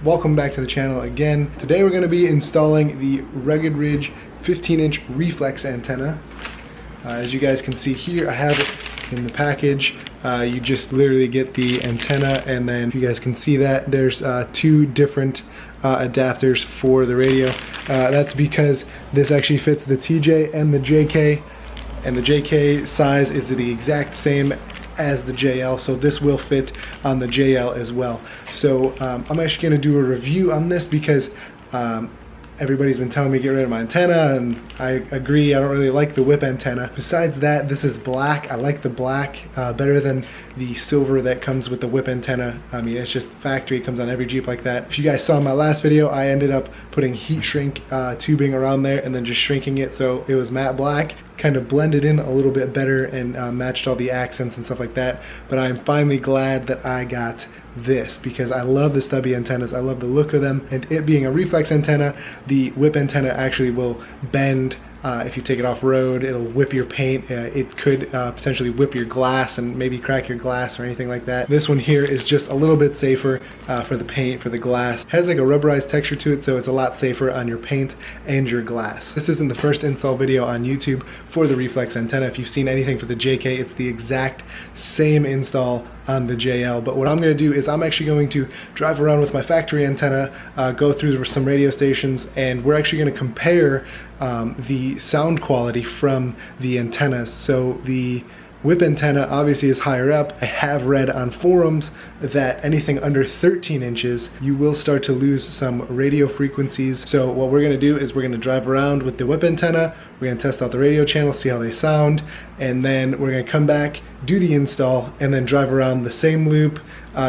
Welcome back to the channel again. Today we're going to be installing the Rugged Ridge 15-inch reflex antenna. As you guys can see here, I have it in the package. You just literally get the antenna, and then if you guys can see that, there's two different adapters for the radio. That's because this actually fits the TJ and the JK, and the JK size is the exact same as the JL, so this will fit on the JL as well. So I'm actually going to do a review on this because everybody's been telling me to get rid of my antenna, and I agree. I don't really like the whip antenna. Besides that, this is black. I like the black better than the silver that comes with the whip antenna. I mean, it's just factory. It comes on every Jeep like that. If you guys saw my last video, I ended up putting heat shrink tubing around there and then just shrinking it so it was matte black. Kind of blended in a little bit better and matched all the accents and stuff like that. But I'm finally glad that I got this because I love the stubby antennas. I love the look of them, and it being a reflex antenna, the whip antenna actually will bend. If you take it off road, it'll whip your paint. It could potentially whip your glass and maybe crack your glass or anything like that. This one here is just a little bit safer for the paint, for the glass. It has like a rubberized texture to it, so it's a lot safer on your paint and your glass. This isn't the first install video on YouTube for the reflex antenna. If you've seen anything for the JK, it's the exact same install on the JL. But what I'm going to do is I'm actually going to drive around with my factory antenna, go through some radio stations, and we're actually going to compare the sound quality from the antennas. So the whip antenna obviously is higher up. I have read on forums that anything under 13 inches, you will start to lose some radio frequencies. So what we're going to do is we're going to drive around with the whip antenna. We're going to test out the radio channels, see how they sound, and then we're going to come back, do the install, and then drive around the same loop,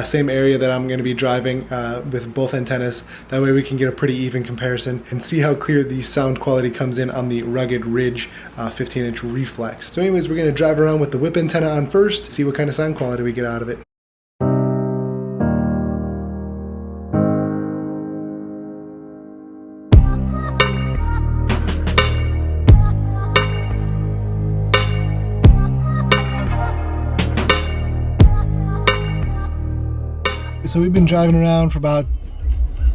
same area that I'm going to be driving with both antennas. That way we can get a pretty even comparison and see how clear the sound quality comes in on the Rugged Ridge 15-inch reflex. So anyways, we're going to drive around with the whip antenna on first, see what kind of sound quality we get out of it. So we've been driving around for about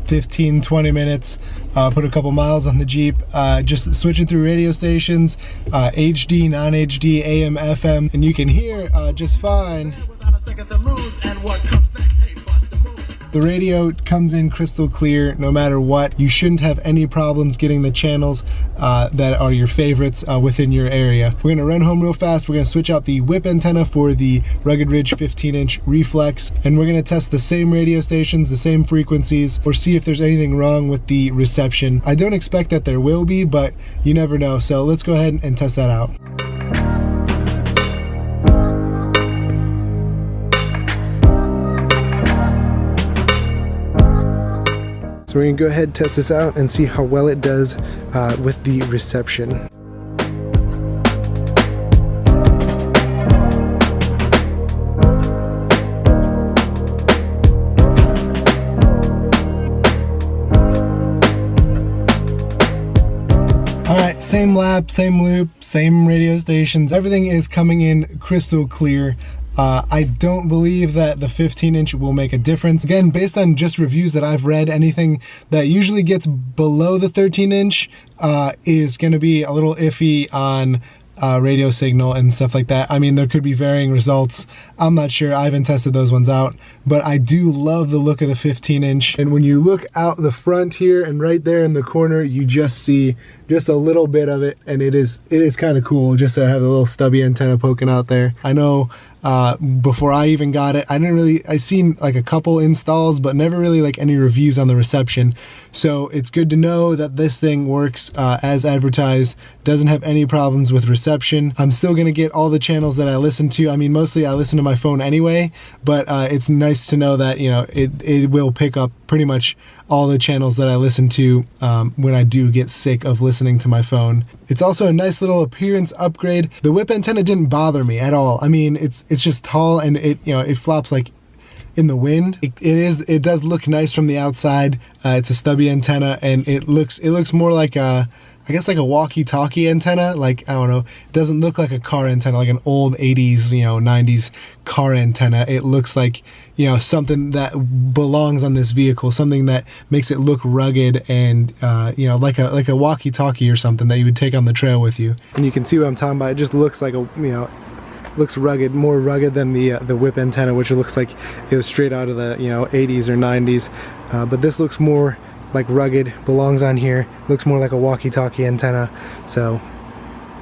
15-20 minutes, put a couple miles on the Jeep, just switching through radio stations, HD, non-HD, AM, FM, and you can hear just fine. The radio comes in crystal clear no matter what. You shouldn't have any problems getting the channels that are your favorites within your area. We're gonna run home real fast. We're gonna switch out the whip antenna for the Rugged Ridge 15-inch reflex, and we're gonna test the same radio stations, the same frequencies, or see if there's anything wrong with the reception. I don't expect that there will be, but you never know. So let's go ahead and test that out. So we're gonna go ahead and test this out and see how well it does with the reception. Alright, same lap, same loop, same radio stations. Everything is coming in crystal clear. I don't believe that the 15-inch will make a difference. Again, based on just reviews that I've read, anything that usually gets below the 13-inch is going to be a little iffy on radio signal and stuff like that. I mean, there could be varying results. I'm not sure. I haven't tested those ones out, but I do love the look of the 15-inch. And when you look out the front here and right there in the corner, you just see just a little bit of it, and it is kind of cool just to have the little stubby antenna poking out there. I know before I even got it, I seen like a couple installs, but never really like any reviews on the reception. So it's good to know that this thing works as advertised, doesn't have any problems with reception. I'm still gonna get all the channels that I listen to. I mean, mostly I listen to my phone anyway, but it's nice to know that, you know, it will pick up pretty much all the channels that I listen to when I do get sick of listening to my phone. It's also a nice little appearance upgrade. The whip antenna didn't bother me at all. I mean, it's just tall, and it flops like in the wind. It does look nice from the outside. It's a stubby antenna, and it looks more like a I guess like a walkie-talkie antenna. Like, I don't know, it doesn't look like a car antenna, like an old 80s, you know, 90s car antenna. It looks like, you know, something that belongs on this vehicle, something that makes it look rugged and, you know, like a walkie-talkie or something that you would take on the trail with you. And you can see what I'm talking about. It just looks like a, you know, looks rugged, more rugged than the whip antenna, which looks like it was straight out of the, you know, 80s or 90s. But this looks more like rugged, belongs on here, looks more like a walkie-talkie antenna. So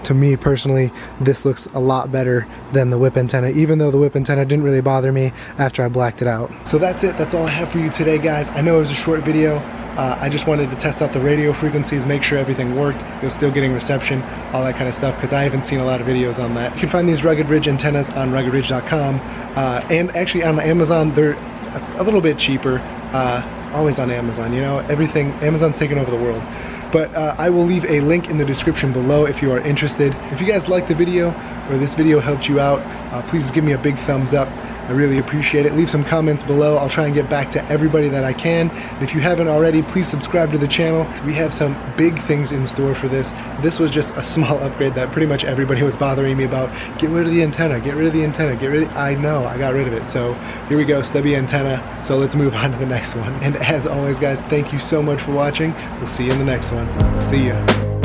to me personally, this looks a lot better than the whip antenna, even though the whip antenna didn't really bother me after I blacked it out. So that's it. That's all I have for you today, guys. I know it was a short video. I just wanted to test out the radio frequencies, make sure everything worked, it was still getting reception, all that kind of stuff, because I haven't seen a lot of videos on that. You can find these Rugged Ridge antennas on ruggedridge.com, and actually on Amazon. They're a little bit cheaper, always on Amazon, you know, everything, Amazon's taking over the world. But I will leave a link in the description below if you are interested. If you guys liked the video, or this video helped you out, please give me a big thumbs up. I really appreciate it. Leave some comments below. I'll try and get back to everybody that I can. And if you haven't already, please subscribe to the channel. We have some big things in store for this. This was just a small upgrade that pretty much everybody was bothering me about. Get rid of the antenna, get rid of the antenna, get rid of, I know, I got rid of it. So here we go, stubby antenna. So let's move on to the next one. And as always, guys, thank you so much for watching. We'll see you in the next one. See ya.